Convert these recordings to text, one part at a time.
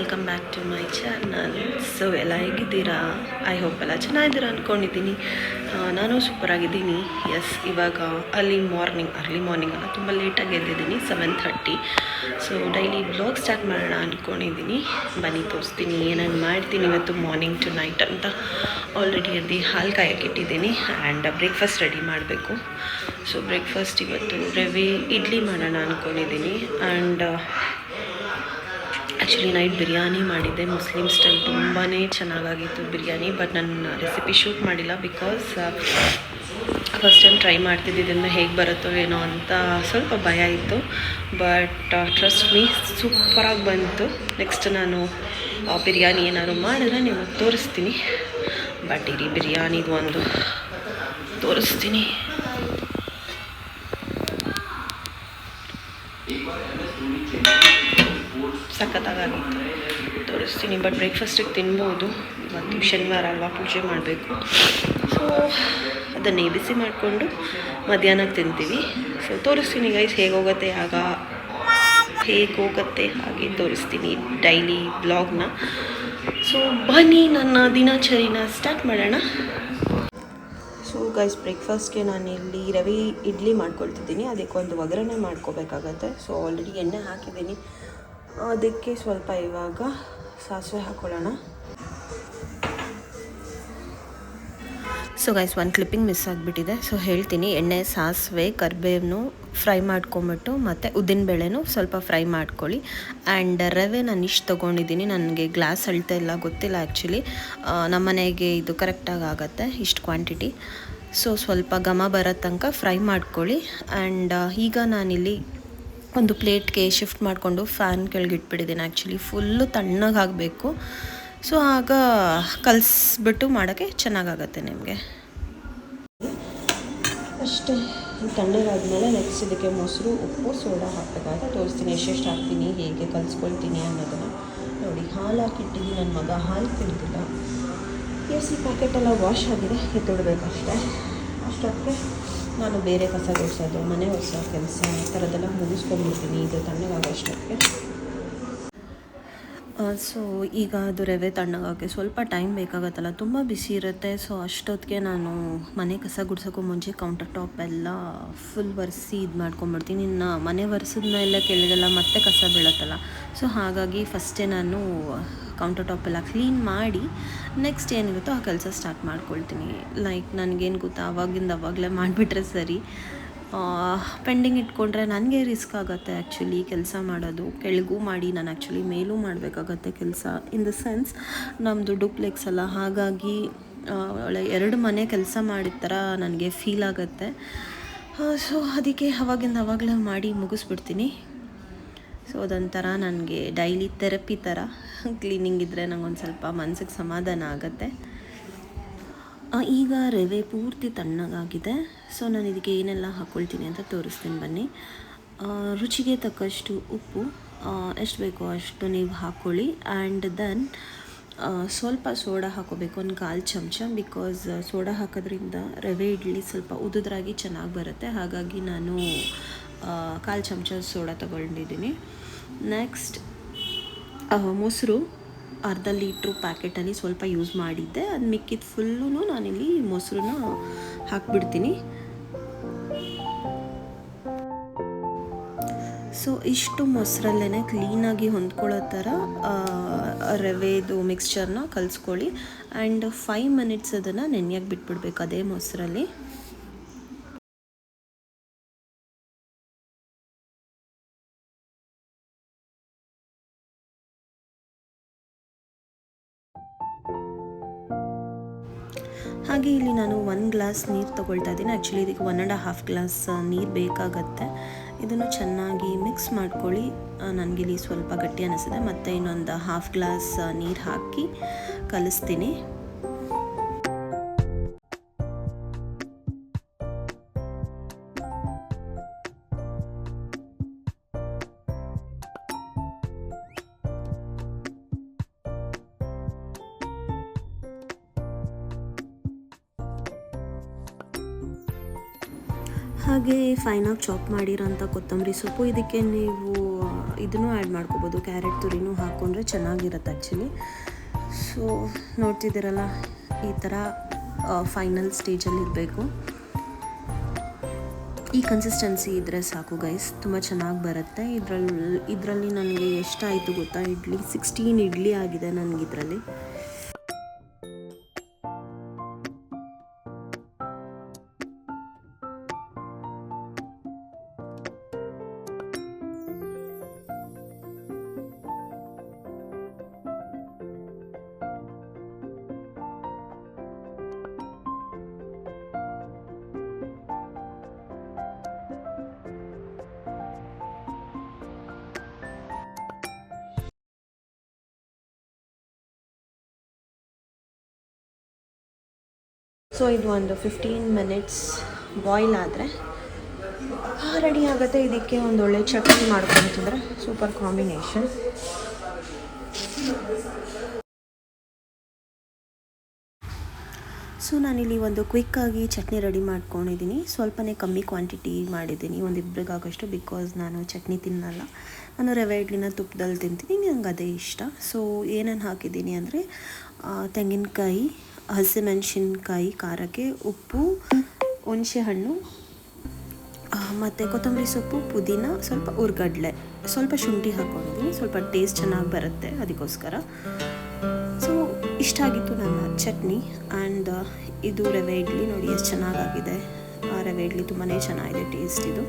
Welcome back to my channel. So ಎಲ್ಲ ಹೇಗಿದ್ದೀರಾ? I hope ಎಲ್ಲ ಚೆನ್ನಾಗಿದ್ದೀರಾ ಅಂದ್ಕೊಂಡಿದ್ದೀನಿ. ನಾನು ಸೂಪರಾಗಿದ್ದೀನಿ. ಎಸ್, ಇವಾಗ ಅರ್ಲಿ ಮಾರ್ನಿಂಗ್ ಅಲ್ಲ, ತುಂಬ ಲೇಟಾಗಿ ಎದ್ದಿದ್ದೀನಿ, 7:30. ಸೊ ಡೈಲಿ ಬ್ಲಾಗ್ ಸ್ಟಾರ್ಟ್ ಮಾಡೋಣ ಅಂದ್ಕೊಂಡಿದ್ದೀನಿ. ಬನ್ನಿ ತೋರಿಸ್ತೀನಿ ಏನೇನು ಮಾಡ್ತೀನಿ ಇವತ್ತು ಮಾರ್ನಿಂಗ್ ಟು ನೈಟ್ ಅಂತ. ಆಲ್ರೆಡಿ ಎದ್ದು ಹಾಲು ಕಾಯಕ್ಕೆ ಇಟ್ಟಿದ್ದೀನಿ ಆ್ಯಂಡ್ ಬ್ರೇಕ್ಫಾಸ್ಟ್ ರೆಡಿ ಮಾಡಬೇಕು. ಸೊ ಬ್ರೇಕ್ಫಾಸ್ಟ್ ಇವತ್ತು ರವೆ ಇಡ್ಲಿ ಮಾಡೋಣ ಅಂದ್ಕೊಂಡಿದ್ದೀನಿ. ಆ್ಯಂಡ್ ಆ್ಯಕ್ಚುಲಿ ನೈಟ್ ಬಿರಿಯಾನಿ ಮಾಡಿದ್ದೆ, ಮುಸ್ಲಿಮ್ ಸ್ಟೈಲ್. ತುಂಬಾ ಚೆನ್ನಾಗಾಗಿತ್ತು ಬಿರಿಯಾನಿ. ಬಟ್ ನಾನು ರೆಸಿಪಿ ಶೂಟ್ ಮಾಡಿಲ್ಲ ಬಿಕಾಸ್ ಫಸ್ಟ್ ಟೈಮ್ ಟ್ರೈ ಮಾಡ್ತಿದ್ದಿದ್ದನ್ನು ಹೇಗೆ ಬರುತ್ತೋ ಏನೋ ಅಂತ ಸ್ವಲ್ಪ ಭಯ ಇತ್ತು. ಬಟ್ ಟ್ರಸ್ಟ್ ಮೀ, ಸೂಪರಾಗಿ ಬಂತು. ನೆಕ್ಸ್ಟ್ ನಾನು ಬಿರಿಯಾನಿ ಏನಾದ್ರು ಮಾಡಿದ್ರೆ ನಿಮಗೆ ತೋರಿಸ್ತೀನಿ. ಬಟ್ ಇಡೀ ಬಿರಿಯಾನಿದು ಒಂದು ತೋರಿಸ್ತೀನಿ. ಸಖತ್ತಾಗಿತ್ತು, ತೋರಿಸ್ತೀನಿ. ಬಟ್ ಬ್ರೇಕ್ಫಾಸ್ಟಿಗೆ ತಿನ್ಬೋದು. ಇವತ್ತು ಶನಿವಾರ ಅಲ್ವಾ, ಪೂಜೆ ಮಾಡಬೇಕು. ಸೊ ಅದನ್ನೇ ಬಿಸಿ ಮಾಡಿಕೊಂಡು ಮಧ್ಯಾಹ್ನಕ್ಕೆ ತಿಂತೀವಿ. ಸೊ ತೋರಿಸ್ತೀನಿ ಗೈಸ್ ಹೇಗೆ ಹೋಗುತ್ತೆ ಹಾಗೆ ತೋರಿಸ್ತೀನಿ ಡೈಲಿ ಬ್ಲಾಗ್ನ. ಸೊ ಬನ್ನಿ ನನ್ನ ದಿನಚರಿನ ಸ್ಟಾರ್ಟ್ ಮಾಡೋಣ. ಸೊ ಗೈಸ್, ಬ್ರೇಕ್ಫಾಸ್ಟ್ಗೆ ನಾನು ಇಲ್ಲಿ ರವೆ ಇಡ್ಲಿ ಮಾಡ್ಕೊಳ್ತಿದ್ದೀನಿ. ಅದಕ್ಕೆ ಒಂದು ಒಗ್ಗರಣೆ ಮಾಡ್ಕೋಬೇಕಾಗತ್ತೆ. ಸೊ ಆಲ್ರೆಡಿ ಎಣ್ಣೆ ಹಾಕಿದ್ದೀನಿ. ಅದಕ್ಕೆ ಸ್ವಲ್ಪ ಇವಾಗ ಸಾಸಿವೆ ಹಾಕೊಳ್ಳೋಣ. ಸೊ ಗೈಸ್, ಒಂದು ಕ್ಲಿಪ್ಪಿಂಗ್ ಮಿಸ್ ಆಗಿಬಿಟ್ಟಿದೆ. ಸೊ ಹೇಳ್ತೀನಿ. ಎಣ್ಣೆ, ಸಾಸಿವೆ, ಕರಿಬೇವನ್ನು ಫ್ರೈ ಮಾಡ್ಕೊಂಬಿಟ್ಟು ಮತ್ತು ಉದ್ದಿನಬೇಳೆನೂ ಸ್ವಲ್ಪ ಫ್ರೈ ಮಾಡ್ಕೊಳ್ಳಿ. ಆ್ಯಂಡ್ ರವೆ ನಾನು ಇಷ್ಟು ತೊಗೊಂಡಿದ್ದೀನಿ. ನನಗೆ ಗ್ಲಾಸ್ ಅಳ್ತಾ ಇಲ್ಲ, ಗೊತ್ತಿಲ್ಲ ಆ್ಯಕ್ಚುಲಿ. ನಮ್ಮ ಮನೆಗೆ ಇದು ಕರೆಕ್ಟಾಗಿ ಆಗುತ್ತೆ, ಇಷ್ಟು ಕ್ವಾಂಟಿಟಿ. ಸೊ ಸ್ವಲ್ಪ ಘಮ ಬರೋ ತನಕ ಫ್ರೈ ಮಾಡ್ಕೊಳ್ಳಿ. ಆ್ಯಂಡ್ ಈಗ ನಾನಿಲ್ಲಿ ಒಂದು ಪ್ಲೇಟ್ಗೆ ಶಿಫ್ಟ್ ಮಾಡಿಕೊಂಡು ಫ್ಯಾನ್ ಕೆಳಗಿಟ್ಬಿಟ್ಟಿದ್ದೀನಿ. ಆ್ಯಕ್ಚುಲಿ ಫುಲ್ಲು ತಣ್ಣಗಾಗಬೇಕು. ಸೊ ಆಗ ಕಲಿಸ್ಬಿಟ್ಟು ಮಾಡೋಕ್ಕೆ ಚೆನ್ನಾಗಾಗತ್ತೆ ನಿಮಗೆ. ಅಷ್ಟೇ, ತಣ್ಣಗಾದ್ಮೇಲೆ ನೆಕ್ಸ್ಟ್ ಇದಕ್ಕೆ ಮೊಸರು, ಉಪ್ಪು, ಸೋಡಾ ಹಾಕಬೇಕಾಗುತ್ತೆ. ತೋರಿಸ್ತೀನಿ ಎಷ್ಟೆಷ್ಟು ಹಾಕ್ತೀನಿ, ಹೇಗೆ ಕಲಿಸ್ಕೊಳ್ತೀನಿ ಅನ್ನೋದನ್ನು. ನೋಡಿ, ಹಾಲು ಹಾಕಿಟ್ಟಿದ್ದೀನಿ. ನನ್ನ ಮಗ ಹಾಲು ಕುಡಿದಿಲ್ಲ. ಎಸ್, ಈ ಪ್ಯಾಕೆಟೆಲ್ಲ ವಾಶ್ ಆಗಿದೆ, ಎತ್ತಿಡಬೇಕಷ್ಟೇ. ಅಷ್ಟೊತ್ತಿಗೆ ನಾನು ಬೇರೆ ಕಸ ಗುಡಿಸೋದು, ಮನೆ ಒರೆಸೋ ಕೆಲಸ, ಈ ಥರದ್ದೆಲ್ಲ ಮುಗಿಸ್ಕೊಂಡ್ಬಿಡ್ತೀನಿ ಇದು ತಣ್ಣಗಾಗೋಷ್ಟೊತ್ತಿಗೆ. ಸೊ ಈಗ ಅದು ರವೆ ತಣ್ಣಗಾಗೆ ಸ್ವಲ್ಪ ಟೈಮ್ ಬೇಕಾಗತ್ತಲ್ಲ, ತುಂಬ ಬಿಸಿ ಇರುತ್ತೆ. ಸೊ ಅಷ್ಟೊತ್ತಿಗೆ ನಾನು ಮನೆ ಕಸ ಗುಡ್ಸೋಕ್ಕೂ ಮುಂಚೆ ಕೌಂಟರ್ ಟಾಪ್ ಎಲ್ಲ ಫುಲ್ ಒರೆಸಿ ಇದು ಮಾಡ್ಕೊಂಬಿಡ್ತೀನಿ. ಇನ್ನು ಮನೆ ಒರೆಸಿದ್ಮೇಲೆ ಕೆಳಗೆಲ್ಲ ಮತ್ತೆ ಕಸ ಬೀಳುತ್ತಲ್ಲ. ಸೊ ಹಾಗಾಗಿ ಫಸ್ಟೇ ನಾನು ಕೌಂಟರ್ ಟಾಪ್ ಎಲ್ಲ ಕ್ಲೀನ್ ಮಾಡಿ ನೆಕ್ಸ್ಟ್ ಏನಿರುತ್ತೋ ಆ ಕೆಲಸ ಸ್ಟಾರ್ಟ್ ಮಾಡ್ಕೊಳ್ತೀನಿ. ಲೈಕ್ ನನಗೇನು ಗೊತ್ತಾ, ಅವಾಗಲೇ ಮಾಡಿಬಿಟ್ರೆ ಸರಿ. ಪೆಂಡಿಂಗ್ ಇಟ್ಕೊಂಡ್ರೆ ನನಗೆ ರಿಸ್ಕ್ ಆಗುತ್ತೆ ಆ್ಯಕ್ಚುಲಿ ಕೆಲಸ ಮಾಡೋದು. ಕೆಳಗೂ ಮಾಡಿ ನಾನು ಆ್ಯಕ್ಚುಲಿ ಮೇಲೂ ಮಾಡಬೇಕಾಗತ್ತೆ ಕೆಲಸ. ಇನ್ ದ ಸೆನ್ಸ್ ನಮ್ಮದು ಡೂಪ್ಲೆಕ್ಸ್ ಅಲ್ಲ, ಹಾಗಾಗಿ ಒಳ್ಳೆ 2 ಮನೆ ಕೆಲಸ ಮಾಡಿದ ಥರ ನನಗೆ ಫೀಲ್ ಆಗುತ್ತೆ. ಸೊ ಅದಕ್ಕೆ ಅವಾಗಲೇ ಮಾಡಿ ಮುಗಿಸ್ಬಿಡ್ತೀನಿ. ಸೊ ಅದೊಂಥರ ನನಗೆ ಡೈಲಿ ಥೆರಪಿ ಥರ. ಕ್ಲೀನಿಂಗ್ ಇದ್ದರೆ ನಂಗೊಂದು ಸ್ವಲ್ಪ ಮನಸ್ಸಿಗೆ ಸಮಾಧಾನ ಆಗುತ್ತೆ. ಈಗ ರವೆ ಪೂರ್ತಿ ತಣ್ಣಗಾಗಿದೆ. ಸೊ ನಾನು ಇದಕ್ಕೆ ಏನೆಲ್ಲ ಹಾಕ್ಕೊಳ್ತೀನಿ ಅಂತ ತೋರಿಸ್ತೀನಿ ಬನ್ನಿ. ರುಚಿಗೆ ತಕ್ಕಷ್ಟು ಉಪ್ಪು, ಎಷ್ಟು ಬೇಕೋ ಅಷ್ಟು ನೀವು ಹಾಕ್ಕೊಳ್ಳಿ. ಆ್ಯಂಡ್ ದೆನ್ ಸ್ವಲ್ಪ ಸೋಡಾ ಹಾಕೋಬೇಕು, ಒಂದು 1/4 ಚಮಚ. ಬಿಕಾಸ್ ಸೋಡಾ ಹಾಕೋದ್ರಿಂದ ರವೆ ಇಡ್ಲಿ ಸ್ವಲ್ಪ ಉದುದ್ರಾಗಿ ಚೆನ್ನಾಗಿ ಬರುತ್ತೆ. ಹಾಗಾಗಿ ನಾನು 1/4 ಚಮಚ ಸೋಡಾ ತೊಗೊಂಡಿದ್ದೀನಿ. ನೆಕ್ಸ್ಟ್ ಮೊಸರು ಅರ್ಧ ಲೀಟ್ರು ಪ್ಯಾಕೆಟಲ್ಲಿ ಸ್ವಲ್ಪ ಯೂಸ್ ಮಾಡಿದ್ದೆ. ಅದು ಮಿಕ್ಕಿದ ಫುಲ್ಲೂ ನಾನಿಲ್ಲಿ ಮೊಸರನ್ನ ಹಾಕ್ಬಿಡ್ತೀನಿ. ಸೊ ಇಷ್ಟು ಮೊಸರಲ್ಲೇ ಕ್ಲೀನಾಗಿ ಹೊಂದ್ಕೊಳ್ಳೋ ಥರ ರವೆದು ಮಿಕ್ಸ್ಚರ್ನ ಕಲಿಸ್ಕೊಳ್ಳಿ. ಆ್ಯಂಡ್ 5 ಮಿನಿಟ್ಸ್ ಅದನ್ನು ನೆನೆಯಕ್ಕೆ ಬಿಟ್ಬಿಡ್ಬೇಕು ಅದೇ ಮೊಸರಲ್ಲಿ. ಹಾಗೆ ಇಲ್ಲಿ ನಾನು 1 ಗ್ಲಾಸ್ ನೀರು ತೊಗೊಳ್ತಾ ಇದ್ದೀನಿ. ಆ್ಯಕ್ಚುಲಿ ಇದಕ್ಕೆ 1.5 ಗ್ಲಾಸ್ ನೀರು ಬೇಕಾಗತ್ತೆ. ಇದನ್ನು ಚೆನ್ನಾಗಿ ಮಿಕ್ಸ್ ಮಾಡ್ಕೊಳ್ಳಿ. ನನಗಿಲ್ಲಿ ಸ್ವಲ್ಪ ಗಟ್ಟಿ ಅನ್ನಿಸಿದೆ, ಮತ್ತು ಇನ್ನೊಂದು 1/2 ಗ್ಲಾಸ್ ನೀರು ಹಾಕಿ ಕಲಿಸ್ತೀನಿ. ಹಾಗೆ ಫೈನಾಗಿ ಚಾಪ್ ಮಾಡಿರೋಂಥ ಕೊತ್ತಂಬರಿ ಸೊಪ್ಪು. ಇದಕ್ಕೆ ನೀವು ಇದನ್ನು ಆ್ಯಡ್ ಮಾಡ್ಕೋಬೋದು, ಕ್ಯಾರೆಟ್ ತುರಿನೂ ಹಾಕ್ಕೊಂಡ್ರೆ ಚೆನ್ನಾಗಿರುತ್ತೆ ಆ್ಯಕ್ಚುಲಿ. ಸೊ ನೋಡ್ತಿದ್ದೀರಲ್ಲ, ಈ ಥರ ಫೈನಲ್ ಸ್ಟೇಜಲ್ಲಿ ಇರಬೇಕು. ಈ ಕನ್ಸಿಸ್ಟೆನ್ಸಿ ಇದ್ದರೆ ಸಾಕು ಗೈಸ್, ತುಂಬ ಚೆನ್ನಾಗಿ ಬರುತ್ತೆ. ಇದರಲ್ಲಿ ನನಗೆ ಎಷ್ಟಾಯಿತು ಗೊತ್ತಾ, 16 ಇಡ್ಲಿ ಆಗಿದೆ ನನಗಿದ್ರಲ್ಲಿ. ಸೊ ಇದು ಒಂದು 15 ಮಿನಿಟ್ಸ್ ಬಾಯ್ಲ್ ಆದರೆ ರೆಡಿ ಆಗುತ್ತೆ. ಇದಕ್ಕೆ ಒಂದು ಒಳ್ಳೆ ಚಟ್ನಿ ಮಾಡ್ಕೊತಿದ್ರೆ ಸೂಪರ್ ಕಾಂಬಿನೇಷನ್. ಸೊ ನಾನಿಲ್ಲಿ ಒಂದು ಕ್ವಿಕ್ಕಾಗಿ ಚಟ್ನಿ ರೆಡಿ ಮಾಡ್ಕೊಂಡಿದ್ದೀನಿ. ಸ್ವಲ್ಪನೇ ಕಮ್ಮಿ ಕ್ವಾಂಟಿಟಿ ಮಾಡಿದ್ದೀನಿ, ಒಂದಿಬ್ಬರಿಗಾಗೋಷ್ಟು, ಬಿಕಾಸ್ ನಾನು ಚಟ್ನಿ ತಿನ್ನಲ್ಲ. ನಾನು ರವೆ ಇಡ್ಲಿನ ತುಪ್ಪದಲ್ಲಿ ತಿಂತೀನಿ, ನಂಗೆ ಅದೇ ಇಷ್ಟ. ಸೊ ಏನೇನು ಹಾಕಿದ್ದೀನಿ ಅಂದರೆ ತೆಂಗಿನಕಾಯಿ, ಹಸಿಮೆಣಸಿನ್ಕಾಯಿ ಖಾರಕ್ಕೆ, ಉಪ್ಪು, ಹುಣಸೆಹಣ್ಣು, ಮತ್ತು ಕೊತ್ತಂಬರಿ ಸೊಪ್ಪು, ಪುದೀನ, ಸ್ವಲ್ಪ ಹುರ್ಗಡ್ಲೆ, ಸ್ವಲ್ಪ ಶುಂಠಿ ಹಾಕ್ಕೊಂಡಿದ್ದೀನಿ, ಸ್ವಲ್ಪ ಟೇಸ್ಟ್ ಚೆನ್ನಾಗಿ ಬರುತ್ತೆ ಅದಕ್ಕೋಸ್ಕರ. ಸೊ ಇಷ್ಟ ಆಗಿತ್ತು ನನ್ನ ಚಟ್ನಿ. ಆ್ಯಂಡ್ ಇದು ರವೆ ಇಡ್ಲಿ ನೋಡಿ ಎಷ್ಟು ಚೆನ್ನಾಗಾಗಿದೆ. ರವೆ ಇಡ್ಲಿ ತುಂಬಾ ಚೆನ್ನಾಗಿದೆ ಟೇಸ್ಟ್ ಇದು.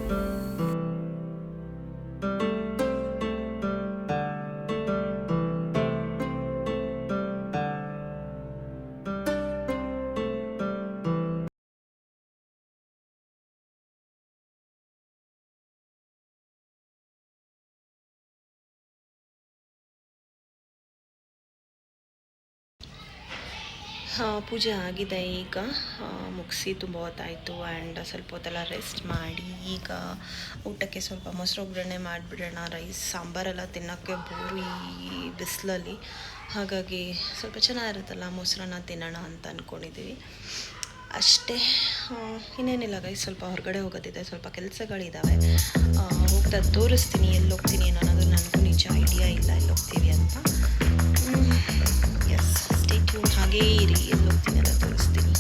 ಪೂಜೆ ಆಗಿದೆ, ಈಗ ಮುಗಿಸಿ ತುಂಬ ಹೊತ್ತಾಯಿತು. ಆ್ಯಂಡ್ ಸ್ವಲ್ಪ ಹೊತ್ತೆಲ್ಲ ರೆಸ್ಟ್ ಮಾಡಿ ಈಗ ಊಟಕ್ಕೆ ಸ್ವಲ್ಪ ಮೊಸರು ಒಗ್ಗರಣೆ ಮಾಡಿಬಿಡೋಣ. ರೈಸ್ ಸಾಂಬಾರೆಲ್ಲ ತಿನ್ನೋಕ್ಕೆ ಬೋರು ಈ ಬಿಸಿಲಲ್ಲಿ, ಹಾಗಾಗಿ ಸ್ವಲ್ಪ ಚೆನ್ನಾಗಿರುತ್ತಲ್ಲ ಮೊಸರನ್ನ ತಿನ್ನೋಣ ಅಂತ ಅಂದ್ಕೊಂಡಿದ್ದೀವಿ ಅಷ್ಟೇ. ಇನ್ನೇನಿಲ್ಲ ಗೈಸ್, ಸ್ವಲ್ಪ ಹೊರಗಡೆ ಹೋಗೋದಿದೆ, ಸ್ವಲ್ಪ ಕೆಲಸಗಳಿದ್ದಾವೆ. ಹೋಗ್ತಾ ತೋರಿಸ್ತೀನಿ ಎಲ್ಲಿ ಹೋಗ್ತೀನಿ ಅನ್ನೋದು ನನಗೂ ನಿಜ ಐಡಿಯಾ ಇಲ್ಲ ಎಲ್ಲಿ ಹೋಗ್ತೀವಿ ಅಂತ. ಎಸ್, ಸ್ಟೇ ಟ್ಯೂನ್, ಹಾಗೇ ಇರಿ, ಎಲ್ಲಿ ಹೋಗ್ತೀನಿ ಅಂತ ತೋರಿಸ್ತೀನಿ.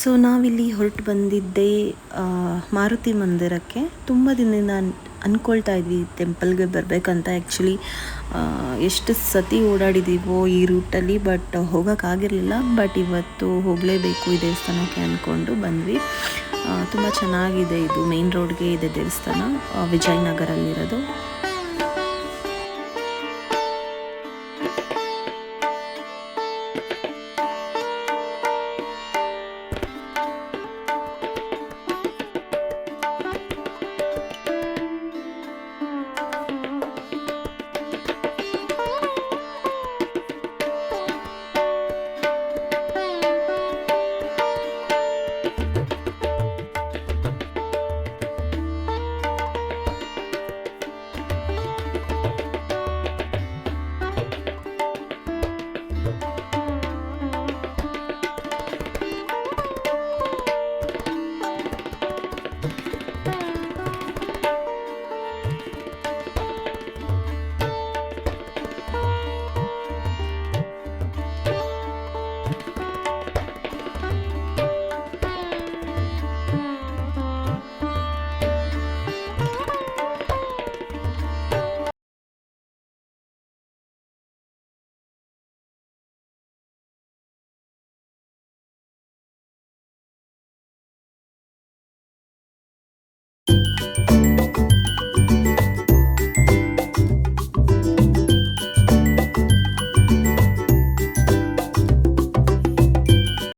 ಸೊ ನಾವಿಲ್ಲಿ ಹೊರಟು ಬಂದಿದ್ದೆ ಮಾರುತಿ ಮಂದಿರಕ್ಕೆ. ತುಂಬ ದಿನದಿಂದ ಅಂದ್ಕೊಳ್ತಾ ಇದ್ವಿ ಟೆಂಪಲ್ಗೆ ಬರಬೇಕಂತ. ಆ್ಯಕ್ಚುಲಿ ಎಷ್ಟು ಸತಿ ಓಡಾಡಿದ್ದೀವೋ ಈ ರೂಟಲ್ಲಿ, ಬಟ್ ಹೋಗೋಕ್ಕಾಗಿರಲಿಲ್ಲ. ಬಟ್ ಇವತ್ತು ಹೋಗಲೇಬೇಕು ಈ ದೇವಸ್ಥಾನಕ್ಕೆ ಅಂದ್ಕೊಂಡು ಬಂದ್ವಿ. ತುಂಬ ಚೆನ್ನಾಗಿದೆ, ಇದು ಮೇನ್ ರೋಡ್ಗೆ ಇದೆ ದೇವಸ್ಥಾನ, ವಿಜಯನಗರಲ್ಲಿರೋದು.